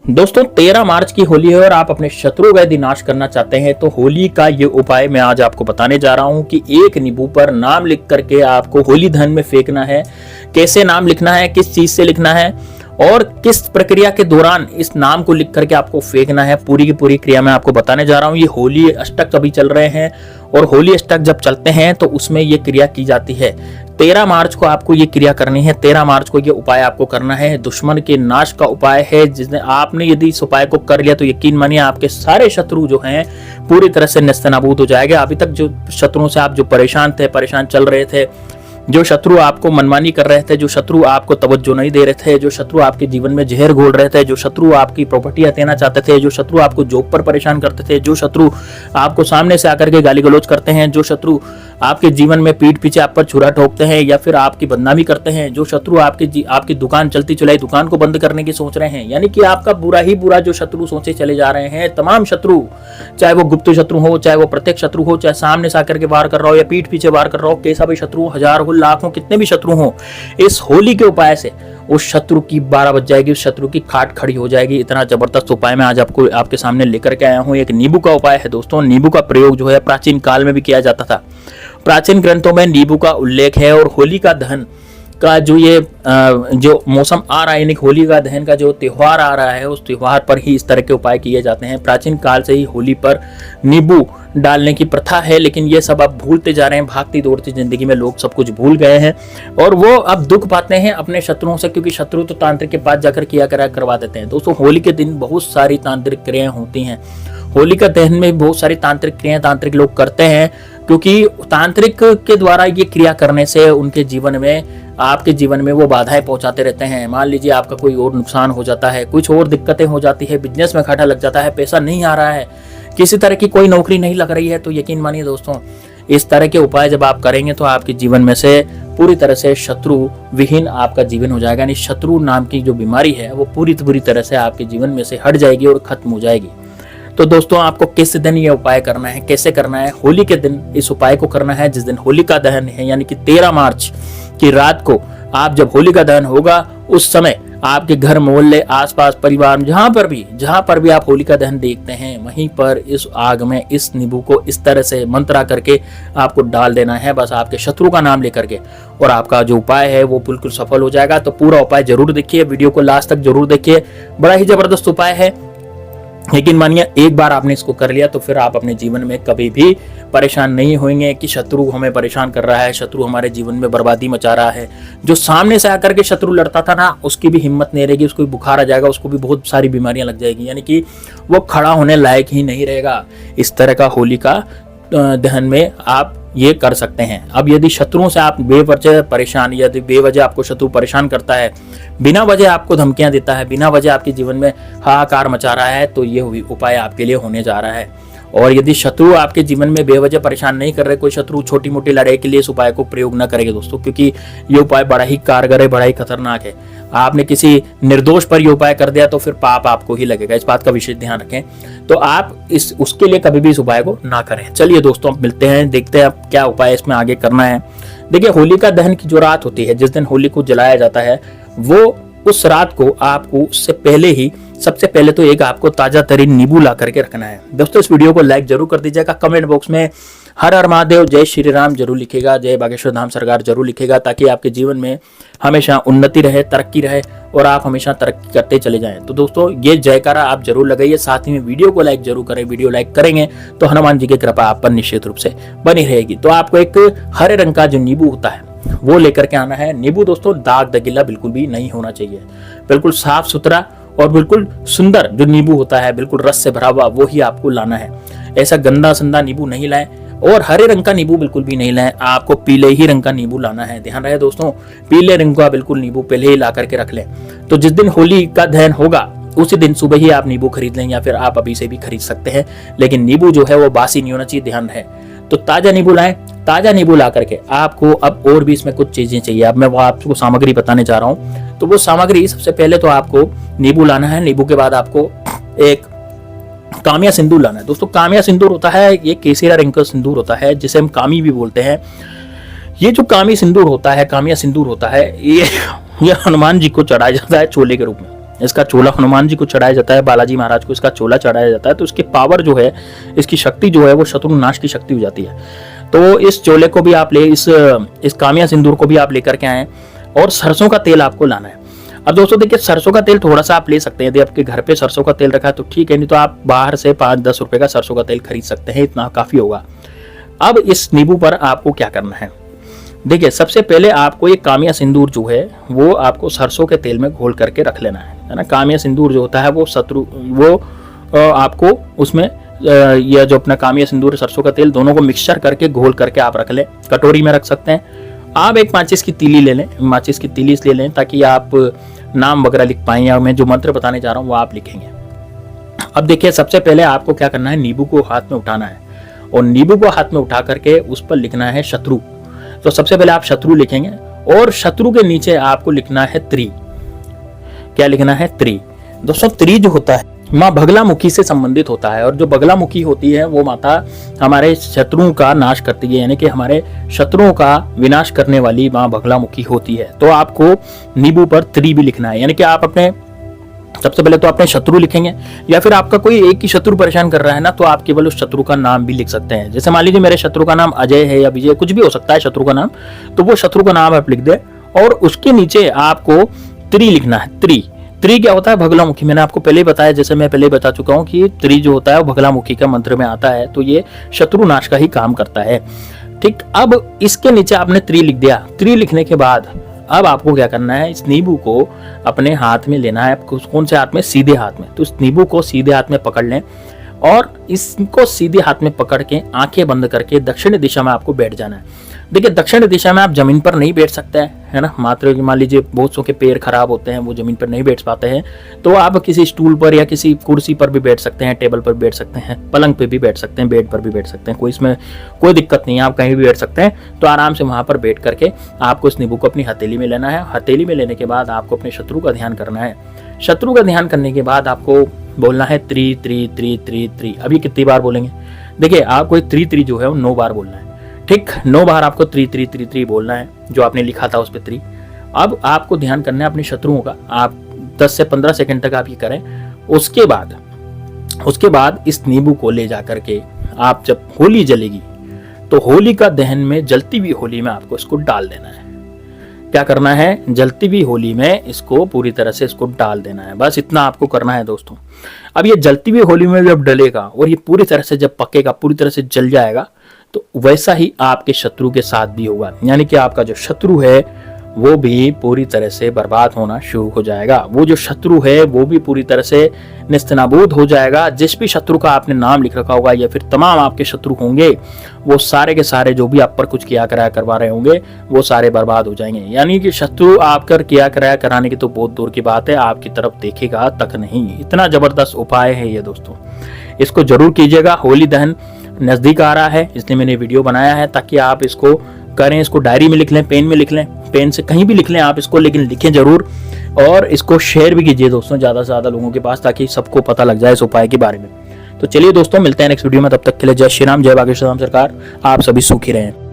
दोस्तों 13 मार्च की होली है और आप अपने शत्रु का यदि नाश करना चाहते हैं तो होली का ये उपाय मैं आज आपको बताने जा रहा हूं कि एक नींबू पर नाम लिख करके आपको होली दहन में फेंकना है। कैसे नाम लिखना है, किस चीज से लिखना है और किस प्रक्रिया के दौरान इस नाम को लिख करके आपको फेंकना है, पूरी की पूरी क्रिया मैं आपको बताने जा रहा हूं। ये होली अष्टक अभी चल रहे हैं और होली अष्टक जब चलते हैं तो उसमें ये क्रिया की जाती है। 13 मार्च को आपको ये क्रिया करनी है। 13 मार्च को ये उपाय आपको करना है। दुश्मन के नाश का उपाय है, जिसने आपने यदि इस उपाय को कर लिया तो यकीन मानिए आपके सारे शत्रु जो हैं पूरी तरह से नेस्तनाबूद हो जाएंगे। अभी तक जो शत्रुओं से आप जो परेशान थे, परेशान चल रहे थे, जो शत्रु आपको मनमानी कर रहे थे, जो शत्रु आपको तवज्जो नहीं दे रहे थे, जो शत्रु आपके जीवन में जहर घोल रहे थे, जो शत्रु आपकी प्रॉपर्टी हथियाना चाहते थे, जो शत्रु आपको जॉब पर परेशान करते थे, जो शत्रु आपको सामने से आकर के गाली गलौज करते हैं, जो शत्रु आपके जीवन में पीठ पीछे आप पर छुरा ठोकते हैं या फिर आपकी बदनामी करते हैं, जो शत्रु आपकी दुकान चलती चलाई दुकान को बंद करने की सोच रहे हैं, यानी कि आपका बुरा ही बुरा जो शत्रु सोचे चले जा रहे हैं, तमाम शत्रु, चाहे वो गुप्त शत्रु हो, चाहे वो प्रत्यक्ष शत्रु हो, चाहे सामने से आकर के वार कर रहा हो या पीठ पीछे वार कर रहा हो, कैसा भी शत्रु, हजार हो, लाख हो, कितने भी शत्रु हो, इस होली के उपाय से उस शत्रु की 12 बज जाएगी, उस शत्रु की खाट खड़ी हो जाएगी। इतना जबरदस्त उपाय मैं आज आपको आपके सामने लेकर के आया हूं। एक नींबू का उपाय है दोस्तों। नींबू का प्रयोग जो है प्राचीन काल में भी किया जाता था। प्राचीन ग्रंथों में नींबू का उल्लेख है और होली का दहन का जो मौसम आ रहा है, यानी होली का दहन का जो त्योहार आ रहा है, उस त्योहार पर ही इस तरह के उपाय किए जाते हैं। प्राचीन काल से ही होली पर नींबू डालने की प्रथा है, लेकिन ये सब अब भूलते जा रहे हैं। भागती दौड़ती जिंदगी में लोग सब कुछ भूल गए हैं और वो अब दुख पाते हैं अपने शत्रुओं से, क्योंकि शत्रु तो तांत्रिक के पास जाकर करवा देते हैं। दोस्तों होली के दिन बहुत सारी तांत्रिक क्रियाएं होती हैं। होली का दहन में बहुत सारी तांत्रिक क्रियाएं तांत्रिक लोग करते हैं, क्योंकि तांत्रिक के द्वारा ये क्रिया करने से उनके जीवन में, आपके जीवन में वो बाधाएं पहुंचाते रहते हैं। मान लीजिए आपका कोई और नुकसान हो जाता है, कुछ और दिक्कतें हो जाती है, बिजनेस में घाटा लग जाता है, पैसा नहीं आ रहा है, किसी तरह की कोई नौकरी नहीं लग रही है, तो यकीन मानिए दोस्तों इस तरह के उपाय जब आप करेंगे तो आपके जीवन में से पूरी तरह से शत्रु विहीन आपका जीवन हो जाएगा। यानी शत्रु नाम की जो बीमारी है वो पूरी तरह से आपके जीवन में से हट जाएगी और खत्म हो जाएगी। तो दोस्तों आपको किस दिन ये उपाय करना है, कैसे करना है? होली के दिन इस उपाय को करना है, जिस दिन होलिका दहन है, यानी कि 13 मार्च की रात को आप जब होलिका दहन होगा उस समय आपके घर, मोहल्ले, आसपास, परिवार, जहां पर भी आप होलिका दहन देखते हैं, वहीं पर इस आग में इस नींबू को इस तरह से मंत्रा करके आपको डाल देना है, बस आपके शत्रु का नाम लेकर के, और आपका जो उपाय है वो बिल्कुल सफल हो जाएगा। तो पूरा उपाय जरूर देखिए, वीडियो को लास्ट तक जरूर देखिए। बड़ा ही जबरदस्त उपाय है, लेकिन मानिए एक बार आपने इसको कर लिया तो फिर आप अपने जीवन में कभी भी परेशान नहीं होंगे कि शत्रु हमें परेशान कर रहा है, शत्रु हमारे जीवन में बर्बादी मचा रहा है। जो सामने से आकर के शत्रु लड़ता था ना, उसकी भी हिम्मत नहीं रहेगी, उसको भी बुखार आ जाएगा, उसको भी बहुत सारी बीमारियां लग जाएगी, यानी कि वो खड़ा होने लायक ही नहीं रहेगा। इस तरह का होली का दहन में आप ये कर सकते हैं। अब यदि शत्रुओं से आप बेवजह परेशान, यदि बेवजह आपको शत्रु परेशान करता है, बिना वजह आपको धमकियां देता है, बिना वजह आपके जीवन में हाहाकार मचा रहा है, तो ये उपाय आपके लिए होने जा रहा है। और यदि शत्रु आपके जीवन में बेवजह परेशान नहीं कर रहे, कोई शत्रु छोटी मोटी लड़ाई के लिए इस उपाय को प्रयोग न करेंगे दोस्तों, क्योंकि ये उपाय बड़ा ही कारगर है, बड़ा ही खतरनाक है। आपने किसी निर्दोष पर यह उपाय कर दिया तो फिर पाप आपको ही लगेगा, इस बात का विशेष ध्यान रखें। तो आप उसके लिए कभी भी इस उपाय को ना करें। चलिए दोस्तों अब मिलते हैं, देखते हैं अब क्या उपाय इसमें आगे करना है। देखिए होलिका दहन की जो रात होती है, जिस दिन होली को जलाया जाता है, वो उस रात को आपको उससे पहले ही सबसे पहले तो एक आपको ताजा तरीन नींबू ला करके रखना है। दोस्तों इस वीडियो को लाइक जरूर कर दीजिएगा, कमेंट बॉक्स में हर हर महादेव, जय श्री राम जरूर लिखेगा, जय बागेश्वर धाम सरकार जरूर लिखेगा, ताकि आपके जीवन में हमेशा उन्नति रहे, तरक्की रहे और आप हमेशा तरक्की करते चले जाएं। तो दोस्तों ये जयकारा आप जरूर लगाइए, साथ ही में वीडियो को लाइक जरूर करें। वीडियो लाइक करेंगे तो हनुमान जी की कृपा आप पर निश्चित रूप से बनी रहेगी। तो आपको एक हरे रंग का जो नींबू होता है वो लेकर के आना है। नींबू दोस्तों दाग दगीला बिल्कुल भी नहीं होना चाहिए, बिल्कुल साफ सुथरा और बिल्कुल सुंदर जो नींबू होता है, बिल्कुल रस से भरा हुआ, वो ही आपको लाना है। ऐसा गंदा संदा नींबू नहीं लाएं और हरे रंग का नींबू बिल्कुल भी नहीं लाएं, आपको पीले ही रंग का नींबू लाना है। ध्यान रहे दोस्तों, पीले रंग का बिल्कुल नींबू पहले ही ला करके रख लें। तो जिस दिन होली का दहन होगा उसी दिन सुबह ही आप नींबू खरीद लें, या फिर आप अभी से भी खरीद सकते हैं, लेकिन नींबू जो है वो बासी नहीं होना चाहिए, ध्यान रहे। तो ताजा नींबू लाएं। ताजा नींबू ला करके आपको अब और भी इसमें कुछ चीजें चाहिए, अब मैं वो आपको सामग्री बताने जा रहा हूँ। तो वो सामग्री, सबसे पहले तो आपको नींबू लाना है। नींबू के बाद आपको एक कामिया सिंदूर लाना है। दोस्तों कामिया सिंदूर होता है, ये केसरिया रंग का सिंदूर होता है, जिसे हम कामी भी बोलते हैं। ये जो कामी सिंदूर होता है, कामिया सिंदूर होता है, ये हनुमान जी को चढ़ाया जाता है छोले के रूप में। इसका चोला हनुमान जी को चढ़ाया जाता है, बालाजी महाराज को इसका चोला चढ़ाया जाता है। तो इसकी पावर जो है, इसकी शक्ति जो है वो शत्रु नाश की शक्ति हो जाती है। तो इस चोले को भी आप ले, इस कामिया सिंदूर को भी आप लेकर के आए और सरसों का तेल आपको लाना है। अब दोस्तों देखिए, सरसों का तेल थोड़ा सा आप ले सकते हैं, यदि आपके घर पे सरसों का तेल रखा है तो ठीक है, नहीं तो आप बाहर से 5-10 रुपए का सरसों का तेल खरीद सकते हैं, इतना काफी होगा। अब इस नींबू पर आपको क्या करना है, देखिए सबसे पहले आपको ये कामिया सिंदूर जो है वो आपको सरसों के तेल में घोल करके रख लेना है ना। कामिया सिंदूर जो होता है वो आपको उसमें यह जो अपना कामिया सिंदूर सरसों का तेल दोनों को मिक्सचर करके घोल करके आप रख लें, कटोरी में रख सकते हैं। आप एक माचिस की तीली ले लें, माचिस की तीली ले लें ताकि आप नाम वगैरह लिख पाएं, या मैं जो मंत्र बताने जा रहा हूँ वो आप लिखेंगे। अब देखिए सबसे पहले आपको क्या करना है, नींबू को हाथ में उठाना है और नींबू को हाथ में उठा करके उस पर लिखना है शत्रु। तो सबसे पहले आप शत्रु लिखेंगे और शत्रु के नीचे आपको लिखना है त्रि। क्या लिखना है, त्रि। दोस्तों त्रि जो होता है माँ बगलामुखी से संबंधित होता है, और जो बगलामुखी होती है वो माता हमारे शत्रुओं का नाश करती है, यानी कि हमारे शत्रुओं का विनाश करने वाली माँ बगलामुखी होती है। तो आपको नींबू पर त्रि भी लिखना है, यानी कि आप अपने सबसे पहले तो अपने शत्रु लिखेंगे, या फिर आपका कोई एक ही शत्रु परेशान कर रहा है ना, तो आप केवल उस शत्रु का नाम भी लिख सकते हैं। जैसे मान लीजिए मेरे शत्रु का नाम अजय है या विजय, कुछ भी हो सकता है शत्रु का नाम, तो वो शत्रु का नाम आप लिख दे और उसके नीचे आपको त्रि लिखना है। त्रि क्या होता है, बगलामुखी। मैंने आपको पहले ही बताया, जैसे मैं पहले ही बता चुका हूँ कि त्रि जो होता है वो बगलामुखी का मंत्र में आता है, तो ये शत्रु नाश का ही काम करता है। ठीक, अब इसके नीचे आपने त्रि लिख दिया। त्रि लिखने के बाद अब आपको क्या करना है, इस नींबू को अपने हाथ में लेना है। आपको कौन से हाथ में, सीधे हाथ में। तो इस नींबू को सीधे हाथ में पकड़ लें और इसको सीधे हाथ में पकड़ के आंखें बंद करके दक्षिण दिशा में आपको बैठ जाना है। देखिए दक्षिण दिशा में आप जमीन पर नहीं बैठ सकते हैं, है ना। मात्र मान लीजिए बहुत सौ के पैर खराब होते हैं, वो जमीन पर नहीं बैठ पाते हैं, तो आप किसी स्टूल पर या किसी कुर्सी पर भी बैठ सकते हैं, टेबल पर बैठ सकते हैं, पलंग पे भी बैठ सकते हैं, बेड पर भी बैठ सकते हैं, कोई इसमें कोई दिक्कत नहीं है, आप कहीं भी बैठ सकते हैं। तो आराम से वहां पर बैठ करके आपको इस नींबू को अपनी हथेली में लेना है। हथेली में लेने के बाद आपको अपने शत्रु का ध्यान करना है। शत्रु का ध्यान करने के बाद आपको बोलना है त्रि त्रि त्रि त्रि त्रि। अभी कितनी बार बोलेंगे, देखिए आपको त्रि त्रि जो है वो 9 बार बोलना है। ठीक, 9 बार आपको त्रि त्रि त्रि त्रि बोलना है, जो आपने लिखा था उस पर त्रि। अब आपको ध्यान करना है अपने शत्रुओं का। आप 10 से 15 सेकंड तक आप ये करें। उसके बाद इस नींबू को ले जा करके आप जब होली जलेगी तो होली का दहन में, जलती हुई होली में आपको इसको डाल देना है। क्या करना है, जलती हुई होली में इसको पूरी तरह से इसको डाल देना है। बस इतना आपको करना है दोस्तों। अब ये जलती हुई होली में जब डलेगा और ये पूरी तरह से जब पकेगा, पूरी तरह से जल जाएगा, तो वैसा ही आपके शत्रु के साथ भी होगा, यानी कि आपका जो शत्रु है वो भी पूरी तरह से बर्बाद होना शुरू हो जाएगा। वो जो शत्रु है वो भी पूरी तरह से निस्तनाबूद हो जाएगा। जिस भी शत्रु का आपने नाम लिख रखा होगा या फिर तमाम आपके शत्रु होंगे, वो सारे के सारे जो भी आप पर कुछ किया कराया करवा रहे होंगे वो सारे बर्बाद हो जाएंगे। यानी कि शत्रु आपकर किया कराया कराने की तो बहुत दूर की बात है, आपकी तरफ देखेगा तक नहीं। इतना जबरदस्त उपाय है ये दोस्तों, इसको जरूर कीजिएगा। होली दहन नजदीक आ रहा है, इसलिए मैंने वीडियो बनाया है ताकि आप इसको करें। इसको डायरी में लिख लें, पेन में लिख लें, पेन से कहीं भी लिख लें आप इसको, लेकिन लिखें जरूर। और इसको शेयर भी कीजिए दोस्तों ज्यादा से ज्यादा लोगों के पास, ताकि सबको पता लग जाए इस उपाय के बारे में। तो चलिए दोस्तों, मिलते हैं नेक्स्ट वीडियो में। तब तक के लिए जय श्री राम, जय बागेश्वर धाम सरकार। आप सभी सुखी रहें।